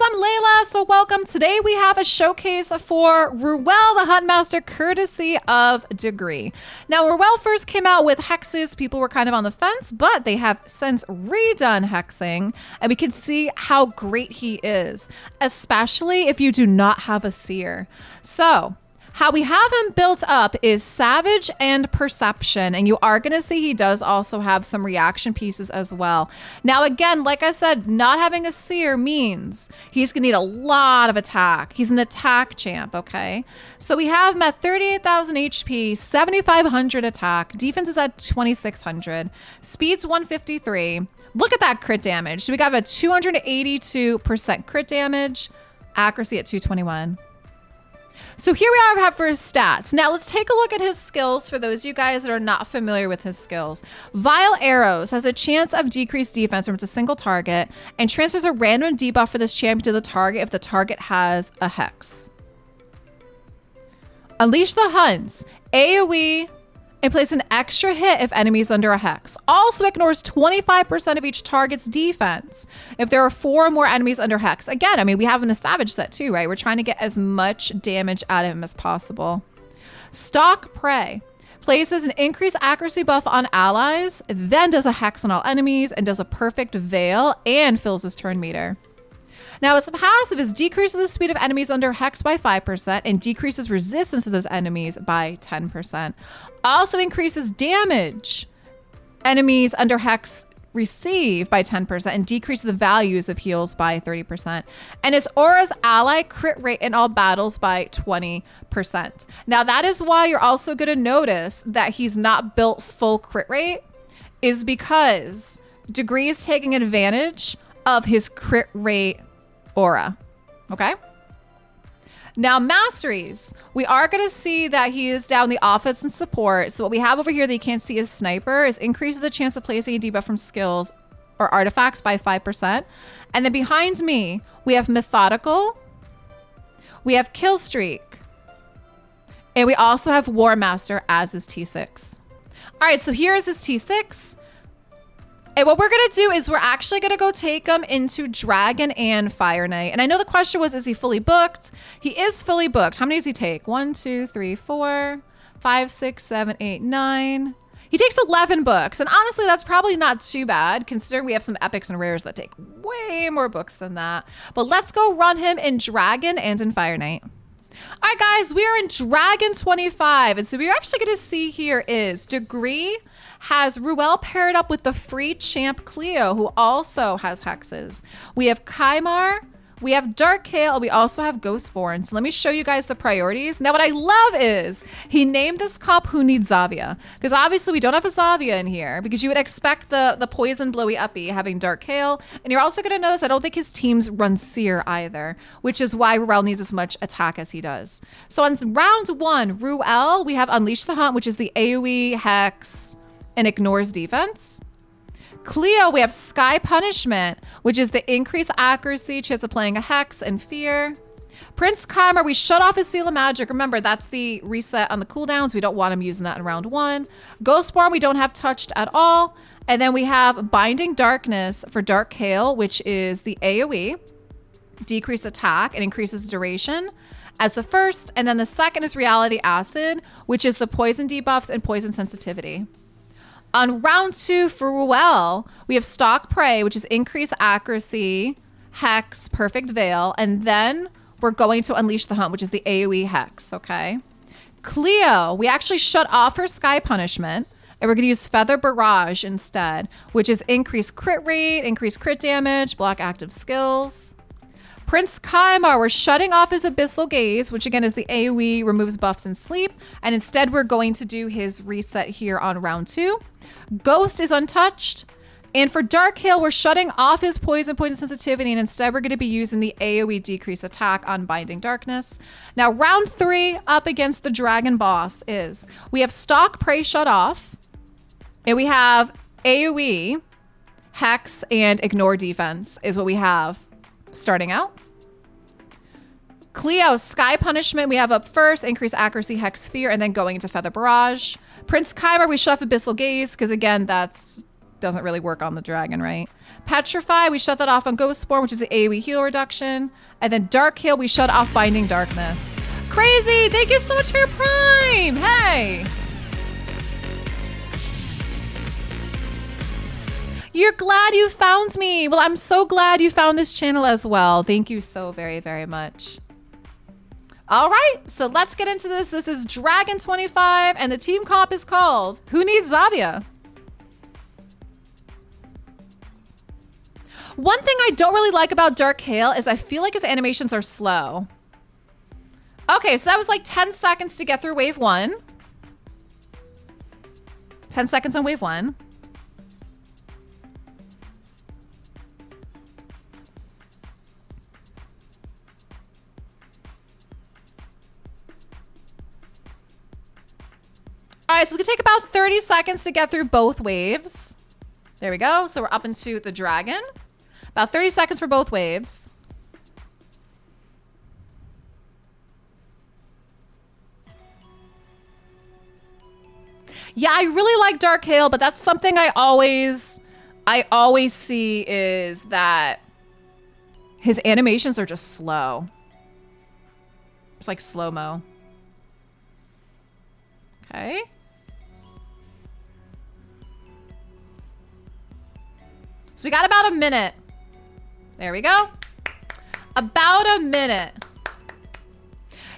guys, I'm Leila, so welcome. Today we have a showcase for Ruel the Huntmaster, courtesy of DaGreer. Now, Ruel first came out with hexes. People were kind of on the fence, but they have since redone hexing, and we can see how great he is, especially if you do not have a SEER. So, how we have him built up is Savage and Perception, and you are going to see he does also have some reaction pieces as well. Now again, like I said, not having a SEER means he's going to need a lot of attack. He's an attack champ, okay? So we have him at 38,000 HP, 7,500 attack, defense is at 2,600, speed's 153. Look at that crit damage. So we got a 282% crit damage, accuracy at 221. So here we are for his stats. Now let's take a look at his skills for those of you guys that are not familiar with his skills. Vile Arrows has a chance of decreased defense from a single target and transfers a random debuff for this champion to the target if the target has a hex. Unleash the Hunts, AoE, and place an extra hit if enemies under a hex. Also ignores 25% of each target's defense if there are 4 or more enemies under hex. Again, I mean, we have in a Savage set too, right? We're trying to get as much damage out of him as possible. Stalk Prey places an increased accuracy buff on allies, then does a hex on all enemies, and does a perfect veil and fills his turn meter. Now, his passive is decreases the speed of enemies under hex by 5% and decreases resistance to those enemies by 10%. Also increases damage enemies under hex receive by 10% and decreases the values of heals by 30%. And his aura's ally crit rate in all battles by 20%. Now, that is why you're also going to notice that he's not built full crit rate, is because DaGreer is taking advantage of his crit rate aura. Okay. Now, masteries. We are going to see that he is down the offense and support. So what we have over here that you can't see is Sniper is increases the chance of placing a debuff from skills or artifacts by 5%. And then behind me, we have Methodical. We have Kill Streak. And we also have War Master as his T6. All right, so here is his T6. And what we're going to do is we're actually going to go take him into Dragon and Fire Knight. And I know the question was, is he fully booked? He is fully booked. How many does he take? 1, 2, 3, 4, 5, 6, 7, 8, 9. He takes 11 books. And honestly, that's probably not too bad considering we have some epics and rares that take way more books than that. But let's go run him in Dragon and in Fire Knight. All right, guys, we are in Dragon 25. And so we're actually going to see here is DaGreer has Ruel paired up with the free champ Cleo, who also has hexes. We have Kymar, we have Dark Kale, we also have Ghostborn. So let me show you guys the priorities. Now, what I love is he named this comp Who Needs Zavia, because obviously we don't have a Zavia in here because you would expect the poison blowy uppy having Dark Kale. And you're also going to notice I don't think his teams run SEER either, which is why Ruel needs as much attack as he does. So on round 1, Ruel, we have Unleash the Hunt, which is the AoE hex and ignores defense. Cleo, we have Sky Punishment, which is the increased accuracy, chance of playing a hex, and fear. Prince Kymar, we shut off his Seal of Magic. Remember, that's the reset on the cooldowns. We don't want him using that in round 1. Ghostborn, we don't have touched at all. And then we have Binding Darkness for Dark Kale, which is the AoE, decrease attack, and increases duration as the first. And then the second is Reality Acid, which is the poison debuffs and poison sensitivity. On round 2 for Ruel, we have Stalk Prey, which is increased accuracy, hex, perfect veil, and then we're going to Unleash the Hunt, which is the AoE hex, okay? Cleo, we actually shut off her Sky Punishment, and we're gonna use Feather Barrage instead, which is increased crit rate, increased crit damage, block active skills. Prince Kymar, we're shutting off his Abyssal Gaze, which again is the AoE, removes buffs and sleep. And instead we're going to do his reset here on round 2. Ghost is untouched. And for Dark Hill, we're shutting off his poison sensitivity, and instead we're going to be using the AoE decrease attack on Binding Darkness. Now round 3 up against the Dragon boss is, we have Stalk Prey shut off, and we have AoE, Hex, and Ignore Defense is what we have starting out. Cleo, Sky Punishment, we have up first, increase accuracy, hex, fear, and then going into Feather Barrage. Prince Kymar, we shut off Abyssal Gaze, because again, that's doesn't really work on the dragon, right? Petrify, we shut that off on Ghostborn, which is the AoE heal reduction. And then Dark Heal, we shut off Binding Darkness. Crazy, thank you so much for your Prime. Hey. You're glad you found me. Well, I'm so glad you found this channel as well. Thank you so very, very much. All right, so let's get into this. This is Dragon 25, and the team comp is called Who Needs Zavia? One thing I don't really like about Dark Hail is I feel like his animations are slow. Okay, so that was like 10 seconds to get through wave 1. 10 seconds on wave 1. All right, so it's gonna take about 30 seconds to get through both waves. There we go. So we're up into the dragon. About 30 seconds for both waves. Yeah, I really like Dark Hail, but that's something I always see is that his animations are just slow. It's like slow-mo. Okay. So we got about a minute. There we go. About a minute.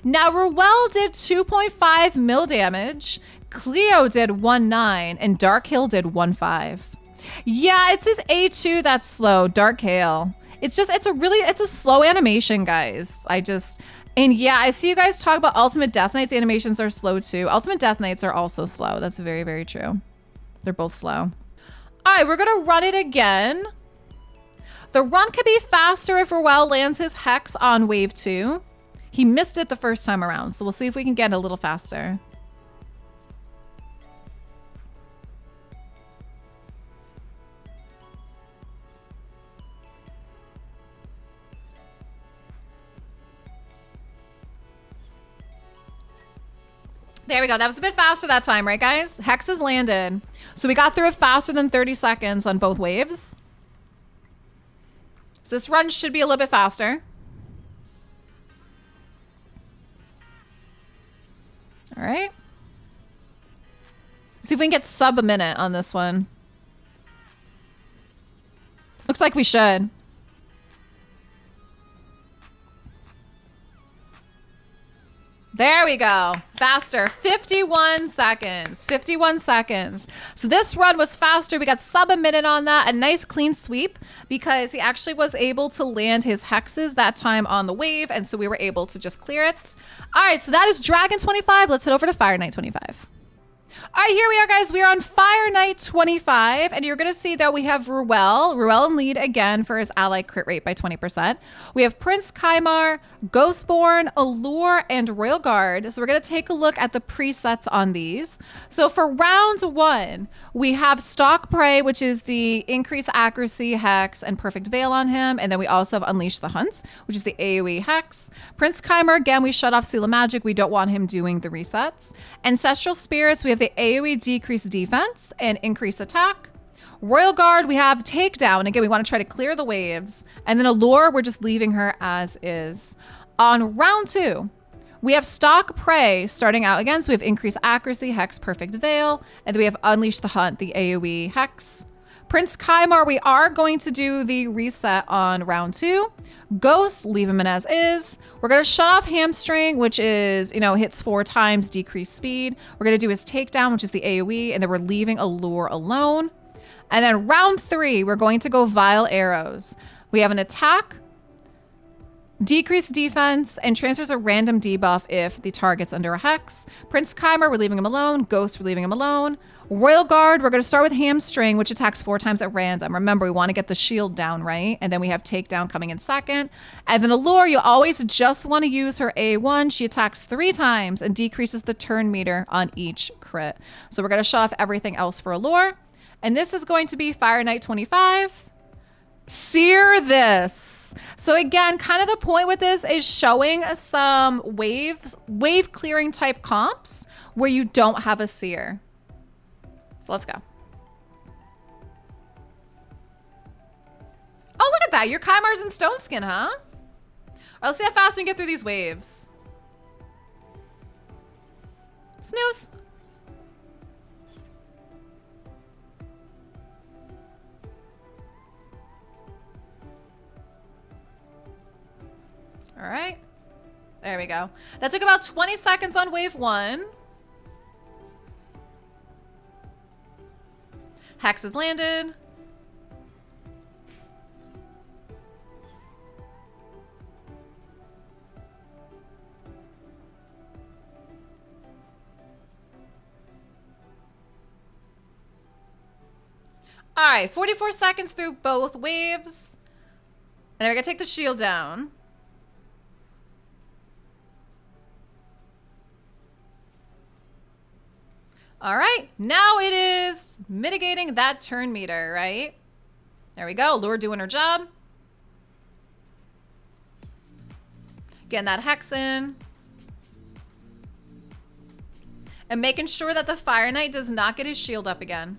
Now, Ruel did 2.5 mil damage. Cleo did 1.9 and Dark Hail did 1.5. Yeah, it's his A2 that's slow, Dark Hail. It's a slow animation, guys. And yeah, I see you guys talk about Ultimate Death Knight's animations are slow too. Ultimate Death Knights are also slow. That's very, very true. They're both slow. All right, we're gonna run it again. The run could be faster if Ruel lands his Hex on wave 2. He missed it the first time around, so we'll see if we can get a little faster. There we go. That was a bit faster that time, right, guys? Hex is landed. So we got through it faster than 30 seconds on both waves. So this run should be a little bit faster. All right. See if we can get sub a minute on this one. Looks like we should. There we go. Faster. 51 seconds. 51 seconds. So this run was faster. We got sub a minute on that. A nice clean sweep because he actually was able to land his hexes that time on the wave. And so we were able to just clear it. All right. So that is Dragon 25. Let's head over to Fire Knight 25. All right, here we are, guys. We are on Fire Knight 25, and you're going to see that we have Ruel in lead again for his ally crit rate by 20%. We have Prince Kymar, Ghostborn, Allure, and Royal Guard. So we're going to take a look at the presets on these. So for round 1, we have Stalk Prey, which is the increased accuracy hex and perfect veil on him. And then we also have Unleash the Hunt, which is the AoE hex. Prince Kymar, again, we shut off Seal of Magic. We don't want him doing the resets. Ancestral Spirits, we have the AoE decrease defense and increase attack. Royal Guard, we have takedown. Again, we want to try to clear the waves. And then Allure, we're just leaving her as is. On round 2, we have Stalk Prey starting out again. So we have increased accuracy, hex, perfect veil. And then we have Unleash the Hunt, the AoE hex. Prince Kymar, we are going to do the reset on round 2. Ghost, leave him in as is. We're going to shut off Hamstring, which is, hits 4 times, decreased speed. We're going to do his takedown, which is the AoE, and then we're leaving Allure alone. And then round 3, we're going to go Vile Arrows. We have an attack, decreased defense, and transfers a random debuff if the target's under a hex. Prince Kymar, we're leaving him alone. Ghost, we're leaving him alone. Royal Guard, we're going to start with Hamstring, which attacks 4 times at random. Remember, we want to get the shield down, right? And then we have Takedown coming in second. And then Allure, you always just want to use her A1. She attacks 3 times and decreases the turn meter on each crit. So we're going to shut off everything else for Allure. And this is going to be Fire Knight 25. Seer this. So again, kind of the point with this is showing some wave clearing type comps where you don't have a seer. So let's go. that. Your Kaimar's in Stone Skin, huh? All right, let's see how fast we can get through these waves. Snooze. All right. There we go. That took about 20 seconds on wave 1. Hex has landed. All right, 44 seconds through both waves. And we're gonna take the shield down. All right, now it is mitigating that turn meter, right? There we go, Lure doing her job. Getting that Hex in. And making sure that the Fire Knight does not get his shield up again.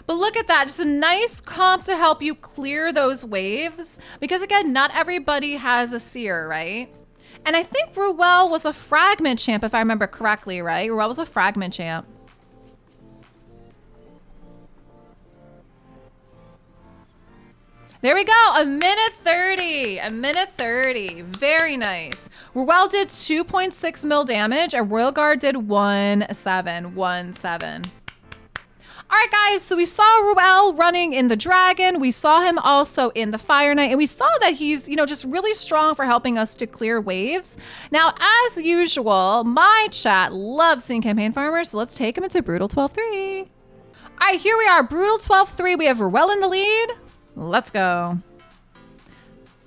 But look at that, just a nice comp to help you clear those waves. Because again, not everybody has a SEER, right? And I think Ruel was a fragment champ, if I remember correctly, right? Ruel was a fragment champ. There we go, a minute 30, a minute 30, very nice. Ruel did 2.6 mil damage and Royal Guard did 1.7. All right, guys, so we saw Ruel running in the Dragon. We saw him also in the Fire Knight, and we saw that he's, you know, just really strong for helping us to clear waves. Now, as usual, my chat loves seeing campaign farmers, so let's take him into Brutal 12-3. All right, here we are, Brutal 12-3. We have Ruel in the lead. Let's go.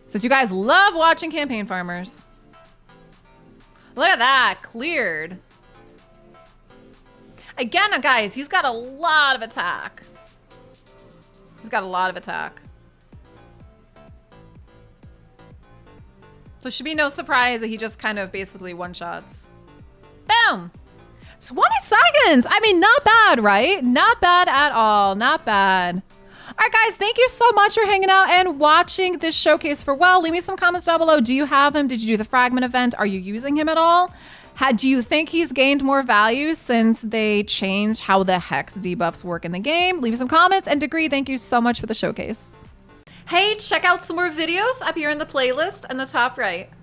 Since you guys love watching campaign farmers. Look at that, cleared. Again, guys, he's got a lot of attack. He's got a lot of attack. So it should be no surprise that he just kind of basically one-shots. Boom! 20 seconds! I mean, not bad, right? Not bad at all, not bad. All right, guys, thank you so much for hanging out and watching this showcase for Ruel. Leave me some comments down below. Do you have him? Did you do the fragment event? Are you using him at all? Do you think he's gained more value since they changed how the Hex debuffs work in the game? Leave some comments. And DaGreer, thank you so much for the showcase. Hey, check out some more videos up here in the playlist in the top right.